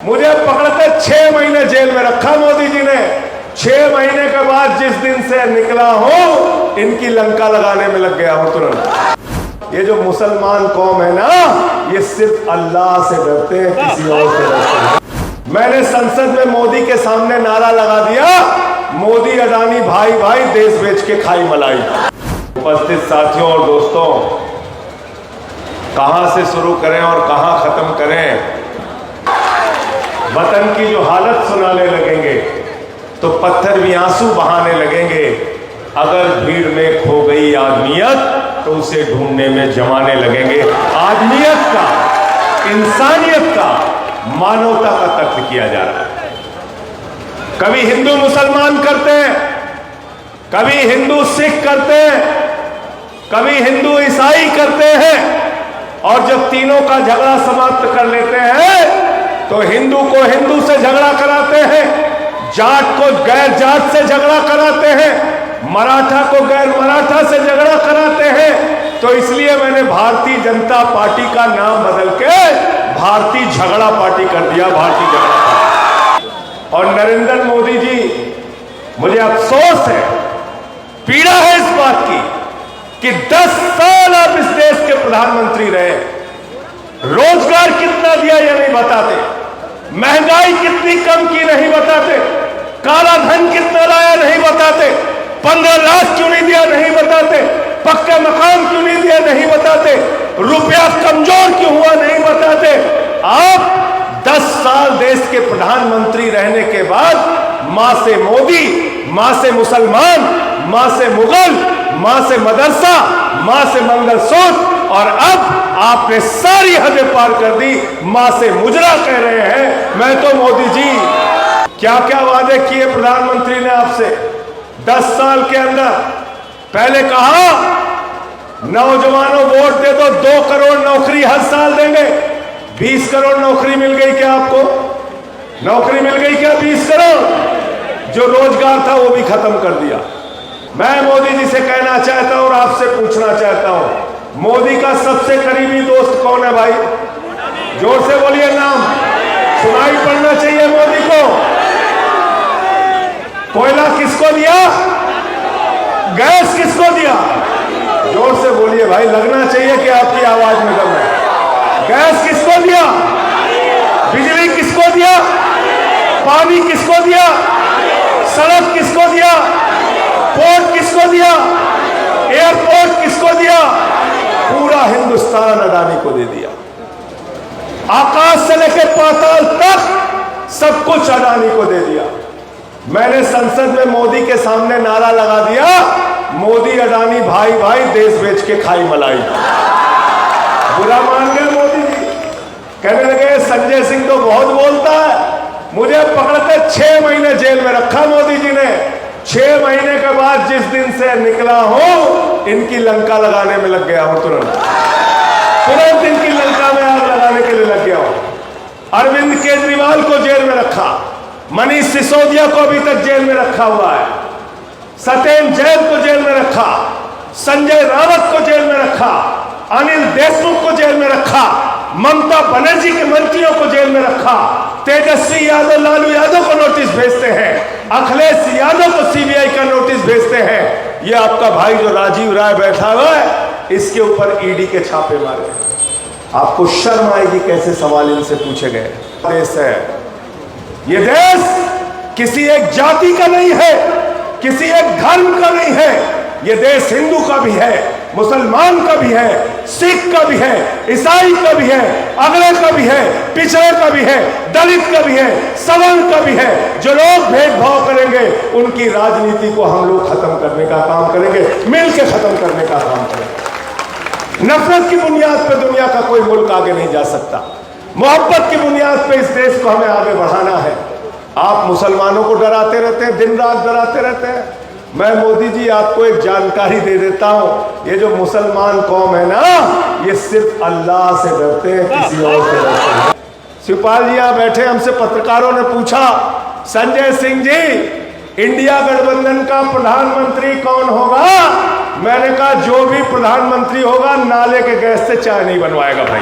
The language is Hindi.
मुझे पकड़ते 6 महीने जेल में रखा मोदी जी ने। 6 महीने के बाद जिस दिन से निकला हूं, इनकी लंका लगाने में लग गया हूं तुरंत। ये जो मुसलमान कौम है ना, ये सिर्फ अल्लाह से डरते हैं, किसी और से डरते हैं। मैंने संसद में मोदी के सामने नारा लगा दिया, मोदी अडानी भाई भाई, देश बेच के खाई मलाई। उपस्थित साथियों और दोस्तों, कहां से शुरू करें और कहां खत्म करें। वतन की जो हालत सुनाने लगेंगे तो पत्थर भी आंसू बहाने लगेंगे। अगर भीड़ में खो गई आदमियत तो उसे ढूंढने में जमाने लगेंगे। आदमियत का, इंसानियत का, मानवता का तर्क किया जा रहा है। कभी हिंदू मुसलमान करते हैं, कभी हिंदू सिख करते हैं, कभी हिंदू ईसाई करते हैं, और जब तीनों का झगड़ा समाप्त कर लेते हैं तो हिंदू को हिंदू से झगड़ा कराते हैं, जाट को गैर जाट से झगड़ा कराते हैं, मराठा को गैर मराठा से झगड़ा कराते हैं। तो इसलिए मैंने भारतीय जनता पार्टी का नाम बदल के भारतीय झगड़ा पार्टी कर दिया, भारतीय झगड़ा पार्टी। और नरेंद्र मोदी जी, मुझे अफसोस है, पीड़ा है इस बात की कि 10 साल आप इस देश के प्रधानमंत्री रहे, रोजगार कितना दिया ये नहीं बताते, महंगाई कितनी कम की नहीं बताते, काला धन कितना लाया नहीं बताते, 15 लाख क्यों नहीं दिया नहीं बताते, पक्के मकान क्यों नहीं दिया नहीं बताते, रुपया कमजोर क्यों हुआ नहीं बताते। आप 10 साल देश के प्रधानमंत्री रहने के बाद मां से मोदी, मां से मुसलमान, मां से मुगल, मां से मदरसा, मां से मंगलसूत्र, और अब आपने सारी हदें पार कर दी, मां से मुजरा कह रहे हैं। मैं तो मोदी जी, क्या क्या वादे किए प्रधानमंत्री ने आपसे 10 साल के अंदर। पहले कहा नौजवानों वोट दे दो, 2 करोड़ नौकरी हर साल देंगे। 20 करोड़ नौकरी मिल गई क्या आपको? नौकरी मिल गई क्या 20 करोड़? जो रोजगार था वो भी खत्म कर दिया। मैं मोदी जी से कहना चाहता हूं और आपसे पूछना चाहता हूं, मोदी का सबसे करीबी दोस्त कौन है भाई? जोर से बोलिए नाम, सुनाई पड़ना चाहिए मोदी को। कोयला किसको दिया? गैस किसको दिया? जोर से बोलिए भाई, लगना चाहिए कि आपकी आवाज में दम है। गैस किसको दिया? बिजली किसको दिया? पानी किसको दिया? सड़क किसको दिया? पोर्ट किसको दिया? एयरपोर्ट किसको दिया? पूरा हिंदुस्तान अडानी को दे दिया। आकाश से लेकर पाताल तक सब कुछ अडानी को दे दिया। मैंने संसद में मोदी के सामने नारा लगा दिया, मोदी अडानी भाई भाई, देश बेच के खाई मलाई। बुरा मान गए मोदी जी, कहने लगे संजय सिंह तो बहुत बोलता है। मुझे पकड़ते 6 महीने जेल में रखा मोदी जी ने। 6 महीने के बाद जिस दिन से निकला हूं, इनकी लंका लगाने में लग गया हूं तुरंत इनकी लंका में आग लगाने के लिए लग गया हूं। अरविंद केजरीवाल को जेल में रखा, मनीष सिसोदिया को अभी तक जेल में रखा हुआ है, सत्येंद्र जैन को जेल में रखा, संजय रावत को जेल में रखा, अनिल देशमुख को जेल में रखा, ममता बनर्जी के मंत्रियों को जेल में रखा, तेजस्वी यादव, लालू यादव को नोटिस भेजते हैं, अखिलेश यादव को सीबीआई का नोटिस भेजते हैं। ये आपका भाई जो राजीव राय बैठा हुआ है, इसके ऊपर ईडी के छापे मारे। आपको शर्म आएगी कैसे सवाल इनसे पूछे गए। देश है ये, देश किसी एक जाति का नहीं है, किसी एक धर्म का नहीं है। ये देश हिंदू का भी है, मुसलमान का भी है, सिख का भी है, ईसाई का भी है, अगले का भी है, पिछड़े का भी है, दलित का भी है, सवर्ण का भी है। जो लोग भेदभाव करेंगे उनकी राजनीति को हम लोग खत्म करने का काम करेंगे, मिलकर खत्म करने का काम करेंगे। नफरत की बुनियाद पर दुनिया का कोई मुल्क आगे नहीं जा सकता। मोहब्बत की बुनियाद पर इस देश को हमें आगे बढ़ाना है। आप मुसलमानों को डराते रहते हैं, दिन रात डराते रहते हैं। मैं मोदी जी आपको एक जानकारी दे देता हूं, ये जो मुसलमान कौम है ना, ये सिर्फ अल्लाह से डरते हैं, किसी और से डरते हैं। शिवपाल जी यहां बैठे, हमसे पत्रकारों ने पूछा, संजय सिंह जी, इंडिया गठबंधन का प्रधानमंत्री कौन होगा? मैंने कहा जो भी प्रधानमंत्री होगा नाले के गैस से चाय नहीं बनवाएगा भाई।